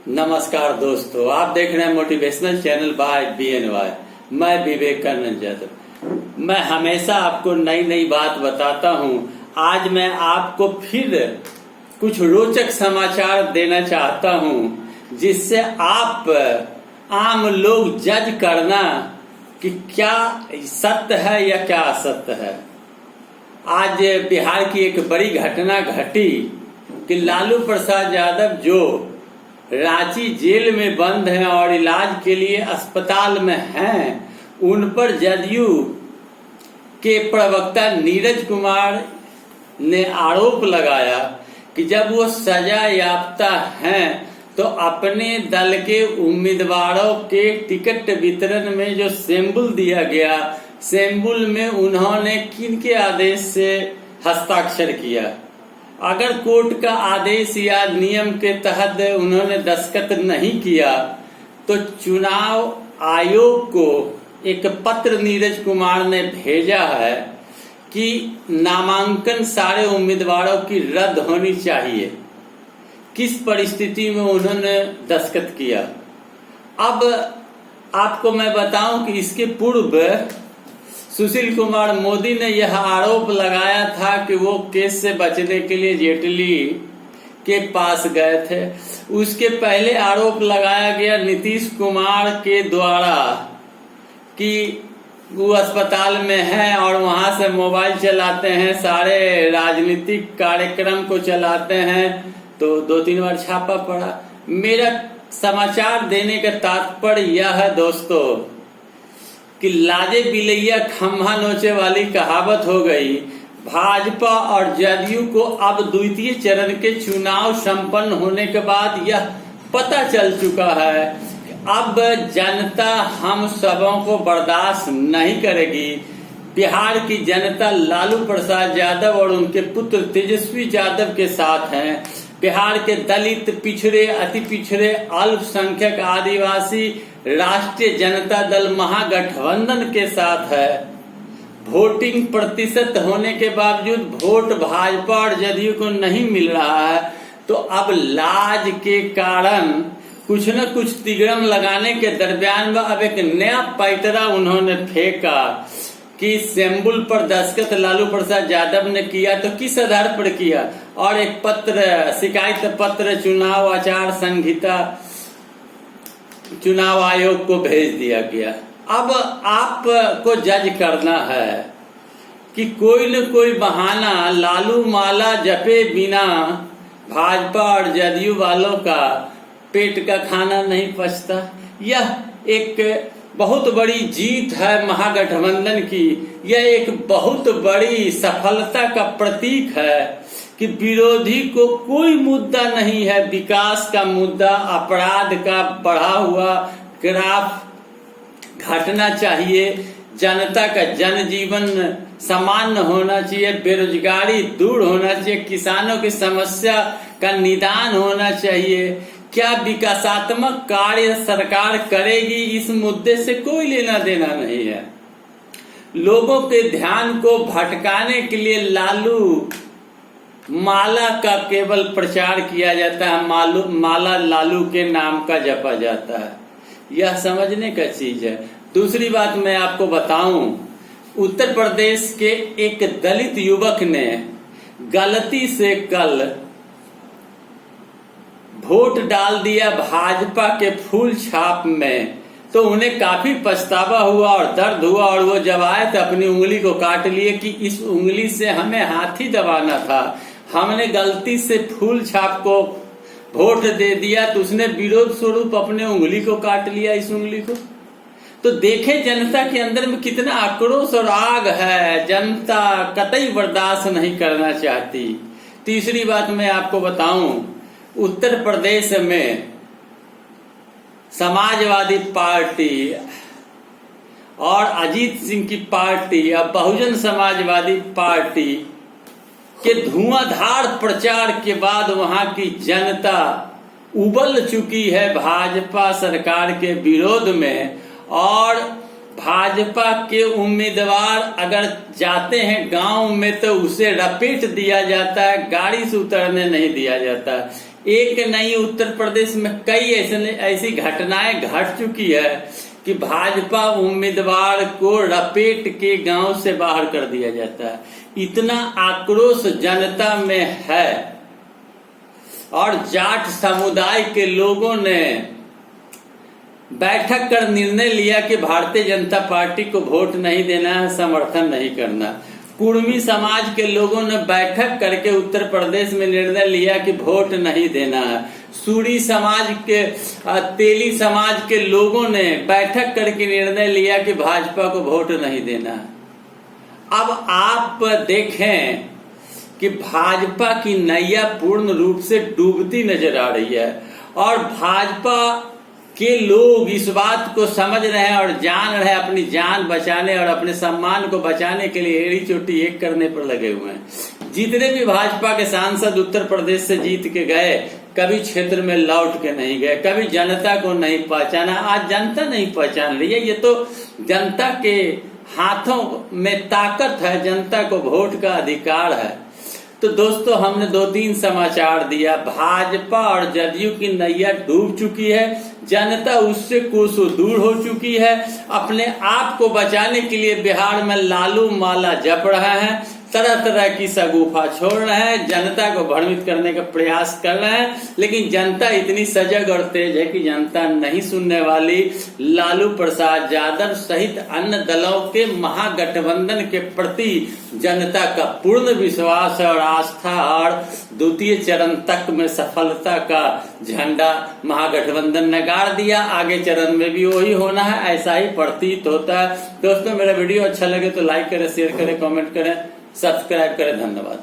नमस्कार दोस्तों, आप देख रहे हैं मोटिवेशनल चैनल बाय BNY। मैं विवेकानंद जाधव। मैं हमेशा आपको नई नई बात बताता हूं। आज मैं आपको फिर कुछ रोचक समाचार देना चाहता हूं, जिससे आप आम लोग जज करना कि क्या सत्य है या क्या असत्य है। आज बिहार की एक बड़ी घटना घटी कि लालू प्रसाद यादव जो रांची जेल में बंद हैं और इलाज के लिए अस्पताल में हैं, उन पर जदयू के प्रवक्ता नीरज कुमार ने आरोप लगाया कि जब वो सजा याफ्ता हैं तो अपने दल के उम्मीदवारों के टिकट वितरण में जो शेम्बुल दिया गया, शेम्बुल में उन्होंने किनके आदेश से हस्ताक्षर किया। अगर कोर्ट का आदेश या नियम के तहत उन्होंने दस्तखत नहीं किया तो चुनाव आयोग को एक पत्र नीरज कुमार ने भेजा है कि नामांकन सारे उम्मीदवारों की रद्द होनी चाहिए। किस परिस्थिति में उन्होंने दस्तखत किया। अब आपको मैं बताऊं कि इसके पूर्व सुशील कुमार मोदी ने यह आरोप लगाया था कि वो केस से बचने के लिए जेटली के पास गए थे। उसके पहले आरोप लगाया गया नीतीश कुमार के द्वारा कि वो अस्पताल में हैं और वहां से मोबाइल चलाते हैं, सारे राजनीतिक कार्यक्रम को चलाते हैं, तो 2-3 बार छापा पड़ा। मेरा समाचार देने का तात्पर्य यह है दोस्तों कि लाजे बिलैया खम्भा नोचे वाली कहावत हो गई। भाजपा और जदयू को अब द्वितीय चरण के चुनाव संपन्न होने के बाद यह पता चल चुका है कि अब जनता हम सबों को बर्दाश्त नहीं करेगी। बिहार की जनता लालू प्रसाद यादव और उनके पुत्र तेजस्वी यादव के साथ हैं। बिहार के दलित, पिछड़े, अति पिछड़े, अल्पसंख्यक, आदिवासी राष्ट्रीय जनता दल महागठबंधन के साथ है। वोटिंग प्रतिशत होने के बावजूद वोट भाजपा और जदयू को नहीं मिल रहा है, तो अब लाज के कारण कुछ न कुछ तिगड़म लगाने के दरमियान में अब एक नया पैतरा उन्होंने फेंका कि शेम्बुल पर दस्तखत लालू प्रसाद यादव ने किया तो किस आधार पर किया, और एक पत्र, शिकायत पत्र चुनाव आचार संहिता चुनाव आयोग को भेज दिया गया। अब आपको जज करना है कि कोई न कोई बहाना लालू माला जपे बिना भाजपा और जदयू वालों का पेट का खाना नहीं पचता। यह एक बहुत बड़ी जीत है महागठबंधन की। यह एक बहुत बड़ी सफलता का प्रतीक है कि विरोधी को कोई मुद्दा नहीं है। विकास का मुद्दा, अपराध का बढ़ा हुआ ग्राफ घटना चाहिए, जनता का जनजीवन सामान्य होना चाहिए, बेरोजगारी दूर होना चाहिए, किसानों की समस्या का निदान होना चाहिए। क्या विकासात्मक कार्य सरकार करेगी, इस मुद्दे से कोई लेना देना नहीं है। लोगों के ध्यान को भटकाने के लिए लालू माला का केवल प्रचार किया जाता है, माला लालू के नाम का जपा जाता है। यह समझने का चीज है। दूसरी बात मैं आपको बताऊं, उत्तर प्रदेश के एक दलित युवक ने गलती से कल वोट डाल दिया भाजपा के फूल छाप में, तो उन्हें काफी पछतावा हुआ और दर्द हुआ, और वो जब आए तो अपनी उंगली को काट लिए कि इस उंगली से हमें हाथी दबाना था, हमने गलती से फूल छाप को वोट दे दिया, तो उसने विरोध स्वरूप अपने उंगली को काट लिया, इस उंगली को। तो देखे जनता के अंदर में कितना आक्रोश और आग है। जनता कतई बर्दाश्त नहीं करना चाहती। तीसरी बात मैं आपको बताऊं, उत्तर प्रदेश में समाजवादी पार्टी और अजीत सिंह की पार्टी और बहुजन समाजवादी पार्टी के धुआंधार प्रचार के बाद वहां की जनता उबल चुकी है भाजपा सरकार के विरोध में। और भाजपा के उम्मीदवार अगर जाते हैं गांव में तो उसे रपेट दिया जाता है, गाड़ी से उतरने नहीं दिया जाता। एक नहीं, उत्तर प्रदेश में कई ऐसी घटनाएं घट चुकी है कि भाजपा उम्मीदवार को रपेट के गांव से बाहर कर दिया जाता है। इतना आक्रोश जनता में है और जाट समुदाय के लोगों ने बैठक कर निर्णय लिया कि भारतीय जनता पार्टी को वोट नहीं देना है, समर्थन नहीं करना। कुर्मी समाज के लोगों ने बैठक करके उत्तर प्रदेश में निर्णय लिया कि वोट नहीं देना है। सूरी समाज के, तेली समाज के लोगों ने बैठक करके निर्णय लिया कि भाजपा को वोट नहीं देना है। अब आप देखें कि भाजपा की नैया पूर्ण रूप से डूबती नजर आ रही है और भाजपा के लोग इस बात को समझ रहे हैं और जान रहे हैं, अपनी जान बचाने और अपने सम्मान को बचाने के लिए एड़ी चोटी एक करने पर लगे हुए हैं। जितने भी भाजपा के सांसद उत्तर प्रदेश से जीत के गए, कभी क्षेत्र में लौट के नहीं गए, कभी जनता को नहीं पहचाना। आज जनता नहीं पहचान रही है, ये तो जनता के हाथों में ताकत है, जनता को वोट का अधिकार है। तो दोस्तों, हमने 2-3 समाचार दिया। भाजपा और जदयू की नैया डूब चुकी है, जनता उससे कोसों दूर हो चुकी है। अपने आप को बचाने के लिए बिहार में लालू माला जप रहा है, तरह तरह की सगुफा छोड़ रहे हैं, जनता को भ्रमित करने का प्रयास कर रहे हैं। लेकिन जनता इतनी सजग और तेज है कि जनता नहीं सुनने वाली। लालू प्रसाद यादव सहित अन्य दलों के महागठबंधन के प्रति जनता का पूर्ण विश्वास और आस्था और द्वितीय चरण तक में सफलता का झंडा महागठबंधन ने गाड़ दिया। आगे चरण में भी वही होना है, ऐसा ही प्रतीत होता है। दोस्तों, मेरा वीडियो अच्छा लगे तो लाइक करें, शेयर करें, कमेंट करें, सब्सक्राइब करें। धन्यवाद।